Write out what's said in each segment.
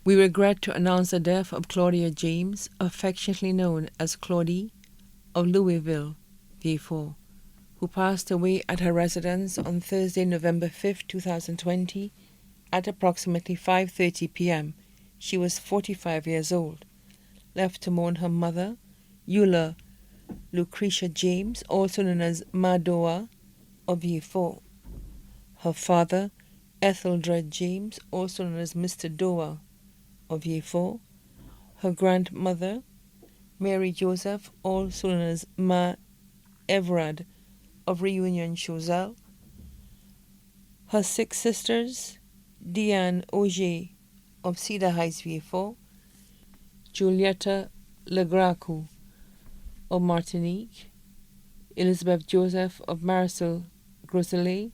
We regret to announce the death of Claudia James, affectionately known as Claudie, of Louisville, VA4, who passed away at her residence on Thursday, November 5, 2020, at approximately 5:30 p.m. She was 45 years old. Left to mourn her mother, Eula Lucretia James, also known as Madoa, of VA4. Her father, Etheldred James, also known as Mr. Doa, of VA4. Her grandmother, Mary Joseph, also known as Ma Everard, of Reunion Choiseul. Her 6 sisters, Diane Auger, of Cedar Heights, VA4. Julietta Legracu, of Martinique. Elizabeth Joseph, of Marisol, Groseilliers.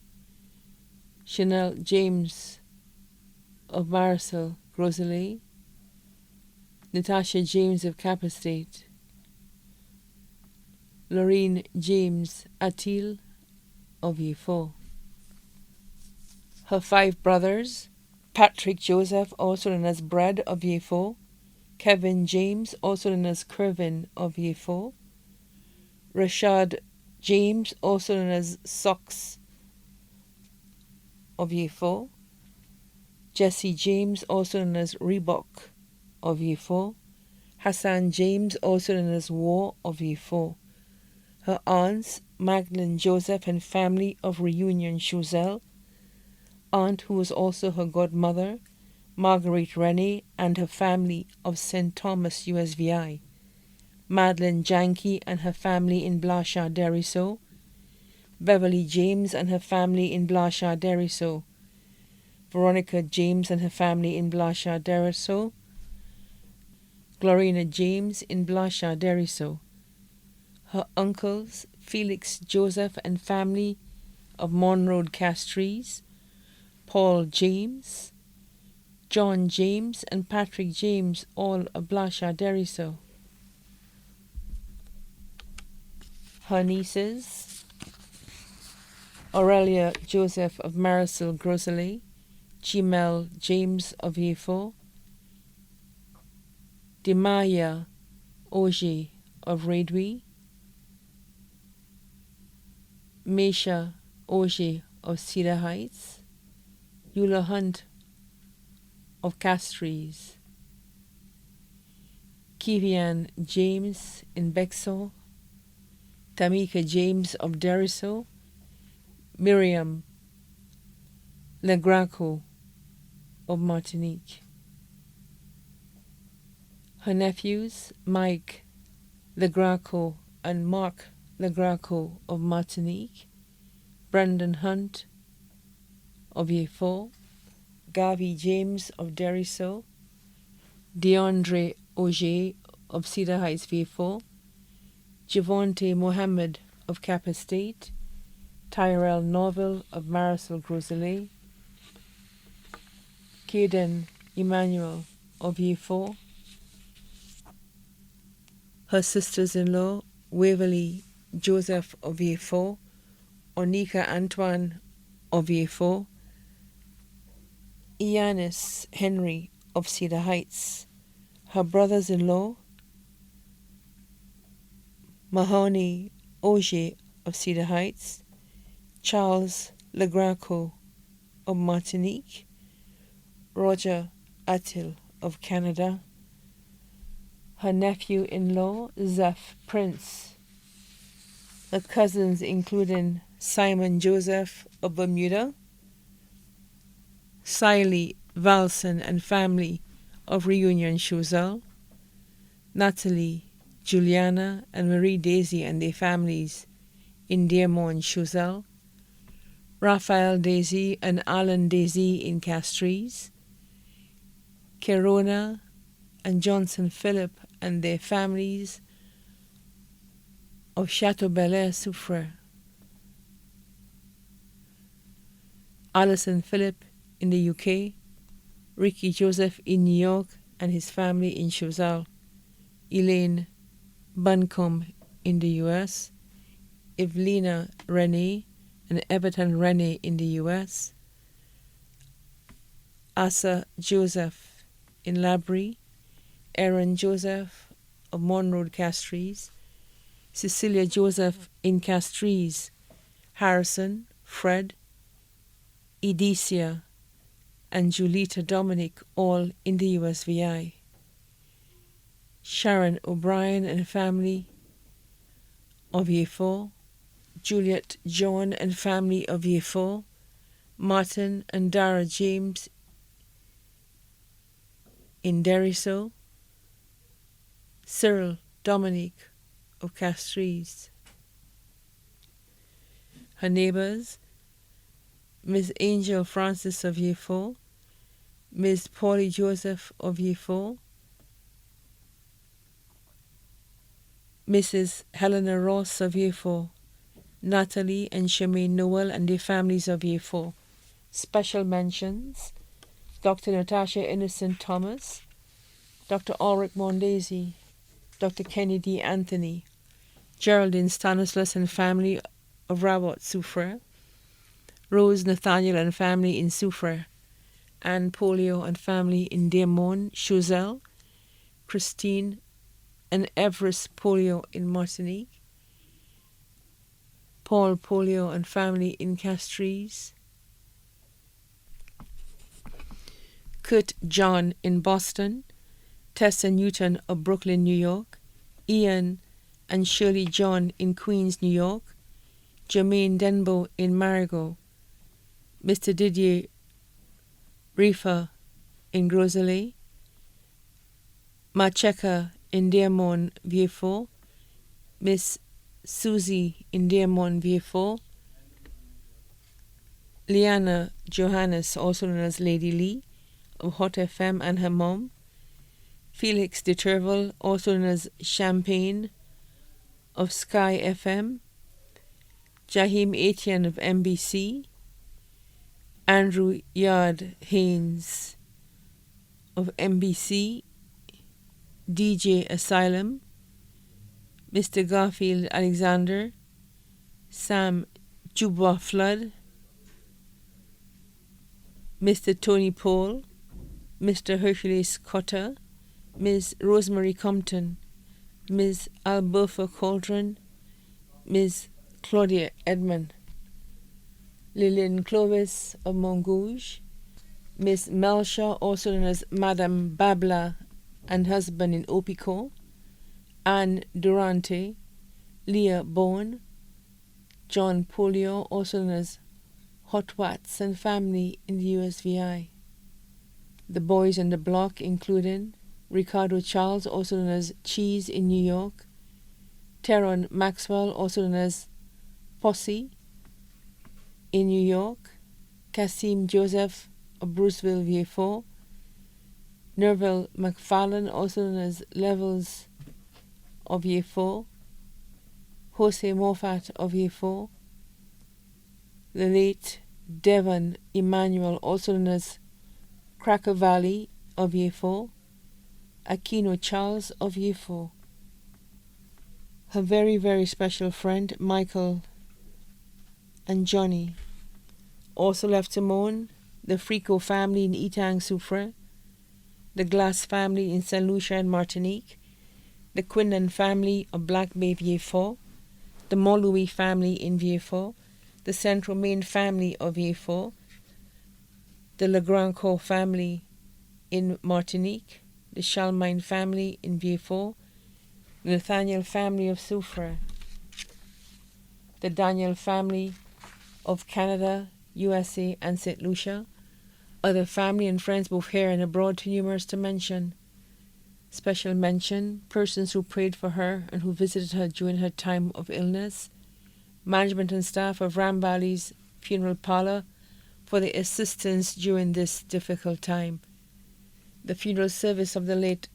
Chanel James, of Marisol, Groseilliers. Natasha James of Cap Estate. Lorraine James Attil, of VA4. Her 5 brothers, Patrick Joseph, also known as Brad, of VA4. Kevin James, also known as Kervin, of VA4. Rashad James, also known as Socks, of VA4. Jesse James, also known as Reebok, of VA4. Hassan James, also known as War, of VA4. Her aunts, Magdalene Joseph and family, of Reunion Choiseul. Aunt, who was also her godmother, Marguerite Rennie, and her family, of St. Thomas, USVI. Madeleine Janke and her family in Blanchard, Deriso. Beverly James and her family in Blanchard, Deriso. Veronica James and her family in Blanchard, Deriso. Glorina James in Blanchard, Deriso. Her uncles, Felix Joseph and family, of Monroe Castries. Paul James, John James and Patrick James, all of Blanchard, Deriso. Her nieces, Aurelia Joseph of Marisol, Groseilliers. Chimel James of VA4. Demaya Auger of Redwy. Mesha Auger of Cedar Heights. Eula Hunt of Castries. Kivian James in Bexar. Tamika James of Deriso. Miriam Legraco of Martinique. Her nephews, Mike Legraco and Mark Legraco of Martinique. Brandon Hunt of VA4. Gavi James of Deriso. DeAndre Auger of Cedar Heights, VA4. Javonte Mohammed of Cap Estate. Tyrell Norville of Marisol, Groseilliers. Caden Emmanuel of VA4. Her sisters-in-law, Waverly Joseph of VA4. Onika Antoine of VA4. Ianis Henry of Cedar Heights. Her brothers-in-law, Mahoney Auger of Cedar Heights. Charles Legraco of Martinique. Roger Attil of Canada. Her nephew-in-law, Zeph Prince. Her cousins including Simon Joseph of Bermuda. Siley Valson and family of Reunion Choiseul. Natalie, Juliana, and Marie Daisy and their families in Dearmont, Choiseul. Raphael Daisy and Alan Daisy in Castries. Kerona and Johnson Philip and their families of Chateau Belair, Soufrière. Alison Philip in the UK. Ricky Joseph in New York and his family in Choiseul. Elaine Buncombe in the US. Evelina Renee and Everton Renee in the US. Asa Joseph in Labrie, Aaron Joseph of Monroe Castries, Cecilia Joseph in Castries, Harrison, Fred, Edicia, and Julita Dominic, all in the USVI. Sharon O'Brien and family of Ye4, Juliet John and family of Ye4, Martin and Dara James in Deriso, Cyril Dominic of Castries. Her neighbors, Miss Angel Francis of Ye4, Miss Polly Joseph of Ye4, Mrs. Helena Ross of Ye4, Natalie and Shemaine Noel and their families of Ye4. Special mentions, Dr. Natasha Innocent Thomas, Dr. Ulrich Mondesi, Dr. Kennedy Anthony, Geraldine Stanislas and family of Rabot Soufre, Rose Nathaniel and family in Soufre, Anne Polio and family in Dearmont, Choiseul, Christine and Everest Polio in Martinique, Paul Polio and family in Castries, Kurt John in Boston, Tessa Newton of Brooklyn, New York, Ian and Shirley John in Queens, New York, Jermaine Denbo in Marigot, Mr. Didier Rifa in Groseilliers, Macheka in Dearmont, Vieux-Fort, Miss Susie in Dearmont, Vieux-Fort, Liana Johannes, also known as Lady Lee, of Hot FM and her mom, Felix de Turvel, also known as Champagne, of Sky FM, Jahim Etienne of NBC, Andrew Yard Haynes of NBC, DJ Asylum, Mr. Garfield Alexander, Sam Dubois Flood, Mr. Tony Paul, Mr. Hercules Cotter, Ms. Rosemary Compton, Ms. Alberta Cauldron, Ms. Claudia Edmond, Lillian Clovis of Montgouge, Miss Melsha, also known as Madame Babla and husband in Opico, Anne Durante, Leah Bourne, John Polio, also known as Hot Watts and family in the USVI. The boys on the block including Ricardo Charles, also known as Cheese in New York, Teron Maxwell, also known as Posse in New York, Kasim Joseph of Bruceville, Vieux-Fort, Nerval McFarlane, also known as Levels of Vieux-Fort, Jose Moffat of Vieux-Fort, the late Devon Emmanuel, also known as Cracker Valley of Vieux-Fort, Aquino Charles of Vieux-Fort. Her very, very special friend, Michael and Johnny, also left to mourn the Frico family in Etang Soufre, the Glass family in St. Lucia and Martinique, the Quinlan family of Black Bay, Vieux-Fort, the Montlouis family in Vieux-Fort, the Saint-Romain family of Vieux-Fort, the Legrandcourt family in Martinique, the Chalmine family in Vieux-Fort, the Nathaniel family of Soufre, the Daniel family of Canada, USA, and St. Lucia, other family and friends both here and abroad too numerous to mention. Special mention, persons who prayed for her and who visited her during her time of illness, management and staff of Ram Valley's funeral parlor for their assistance during this difficult time. The funeral service of the late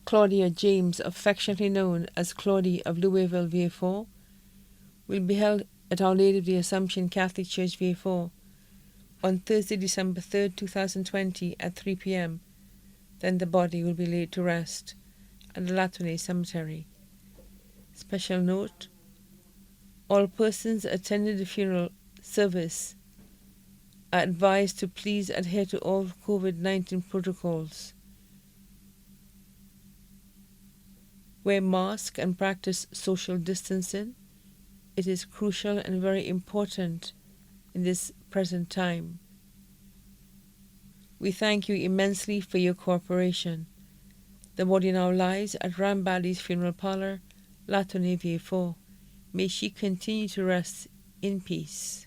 Claudia James, affectionately known as Claudie of Louisville, Vieux-Fort, will be held at Our Lady of the Assumption Catholic Church, Vieux-Fort, on Thursday, December 3rd, 2020 at 3 p.m. Then the body will be laid to rest at the Latounet Cemetery. Special note, all persons attending the funeral service are advised to please adhere to all COVID-19 protocols wear masks and practice social distancing. It is crucial and very important in this present time. We thank you immensely for your cooperation. The body now lies at Rambali's funeral parlor, La Tonnevier 4. May she continue to rest in peace.